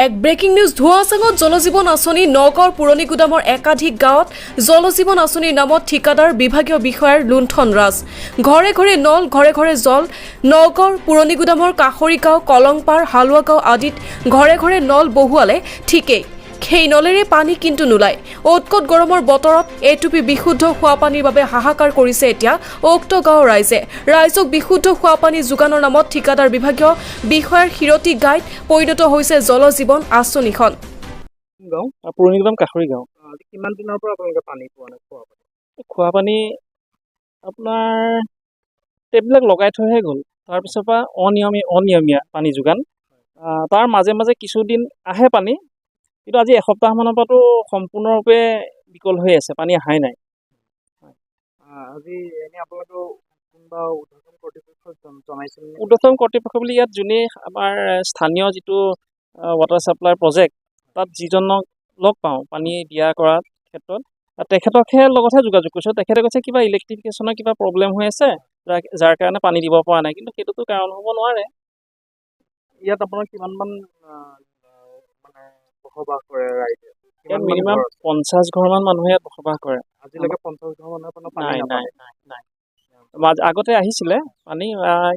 এক breaking news ধোৱাচাঙত Jal Jeevan আঁচনি নগাঁৱৰ পুৰণি গুদামৰ একাধিক গাঁৱত জলজীৱন আঁচনিৰ নামত ঠিকাদাৰ বিভাগীয় বিষয়াৰ লুণ্ঠন ৰাজ ঘৰে ঘৰে নল ঘৰে ঘৰে জল নগাঁৱৰ পুৰণি গুদামৰ কাষৰী গাঁও কলংপাৰ হালুৱা গাঁও আদিত ঘৰে ঘৰে নল বহুৱালে ঠিকেই সেই নলেৰে পানী কিন্তু নোলায় উৎকট গৰমৰ বতৰত এটুপি বিশুদ্ধ খোৱা পানীৰ বাবে হাহাকাৰ কৰিছে এতিয়া উক্ত গাঁৱৰ ৰাইজক বিশুদ্ধ খোৱা পানী যোগানৰ নামত ঠিকাদাৰ বিভাগীয় বিষয়াৰ হিৰতি গাইড পৰিণত হৈছে জলজীৱন আঁচনিখন গাঁও পুৰণি গুদাম কাষৰী গাঁও কিমান দিনৰ পৰা আপোনালোকে পানী পোৱা নাই খোৱা পানী আপোনাৰ টেপবিলাক লগাই থৈহে গ'ল তাৰপিছৰ পৰা অনিয়মীয়া পানী যোগান তাৰ মাজে মাজে কিছুদিন আহে পানী কিন্তু আজি এসপ্তাহমানৰ পৰাতো সম্পূৰ্ণৰূপে বিকল হৈ আছে পানী অহাই নাই আজি এনে আপোনালোকে কোনোবা উদ্বোধন কৰ্তৃপক্ষক জনাইছিল উদ্বোধন কৰ্তৃপক্ষ বুলি ইয়াত যোনে আমাৰ স্থানীয় যিটো ৱাটাৰ ছাপ্লাই প্ৰজেক্ট তাত যিজনক লগ পাওঁ পানী দিয়া কৰাৰ ক্ষেত্ৰত তেখেতকহে লগতহে যোগাযোগ কৰিছোঁ তেখেতে কৈছে কিবা ইলেক্ট্ৰিফিকেশ্যনৰ কিবা প্ৰব্লেম হৈ আছে যাৰ কাৰণে পানী দিব পৰা নাই কিন্তু সেইটোতো কাৰণ হ'ব নোৱাৰে ইয়াত আপোনাৰ কিমানমান মানে বসবাস কৰে ৰাইজে ইয়াত মিনিমাম 50 ঘৰমান মানুহে ইয়াত বসবাস কৰে আজিলৈকে 50 ঘৰ মানুহে আপোনাৰ পানী নাই আগতে আহিছিলে পানী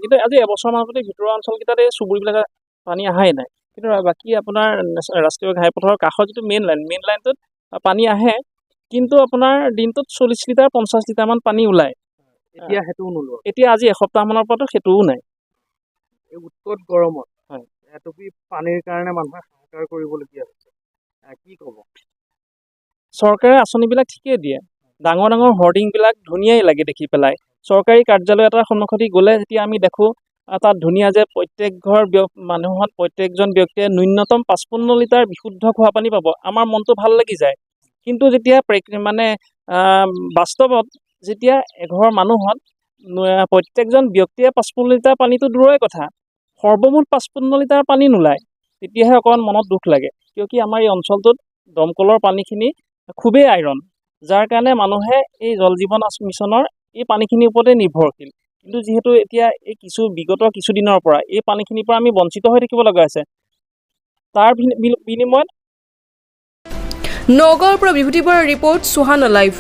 কিন্তু আজি এবছৰমানৰ প্ৰতি ভিতৰুৱা অঞ্চলকেইটাত এই চুবুৰীবিলাকে পানী অহাই নাই কিন্তু বাকী আপোনাৰ ৰাষ্ট্ৰীয় ঘাইপথৰ কাষৰ যিটো মেইন লাইনটোত পানী আহে কিন্তু আপোনাৰ দিনটোত 40 লিটাৰ 50 লিটাৰমান পানী ওলায় এতিয়া সেইটোও নোলোৱা এতিয়া আজি এসপ্তাহমানৰ পৰাতো সেইটোও নাই এই উৎকট গৰমত হয় এটুপি পানীৰ কাৰণে মানুহে হাহাকাৰ কৰিবলগীয়া হৈছে কি ক'ব চৰকাৰে আঁচনিবিলাক ঠিকেই দিয়ে ডাঙৰ ডাঙৰ হৰ্ডিংবিলাক ধুনীয়াই লাগে দেখি পেলাই চৰকাৰী কাৰ্যালয় এটাৰ সন্মুখত গ'লে যেতিয়া আমি দেখোঁ তাত ধুনীয়া যে প্ৰত্যেক ঘৰ মানুহত প্ৰত্যেকজন ব্যক্তিয়ে ন্যূনতম 55 লিটাৰ বিশুদ্ধ খোৱা পানী পাব আমাৰ মনটো ভাল লাগি যায় কিন্তু যেতিয়া মানে বাস্তৱত যেতিয়া এঘৰ মানুহত প্ৰত্যেকজন ব্যক্তিয়ে 55 লিটাৰ পানীটো দূৰৰে কথা সৰ্বমুঠ 55 লিটাৰ পানী নোলায় তেতিয়াহে অকণমান মনত দুখ লাগে কিয় আমাৰ এই অঞ্চলটোত দমকলৰ পানীখিনি খুবেই আইৰণ যাৰ কাৰণে মানুহে এই জল জীৱন মিছনৰ এই পানীখিনিৰ ওপৰতে নিৰ্ভৰশীল কিন্তু যিহেতু এতিয়া এই বিগত কিছুদিনৰ পৰা এই পানীখিনিৰ পৰা আমি বঞ্চিত হৈ থাকিব লগা হৈছে তাৰ বিনিময়ত নগাঁৱৰ পৰা বিভূতি বৰাৰ ৰিপৰ্ট সুহানা লাইভ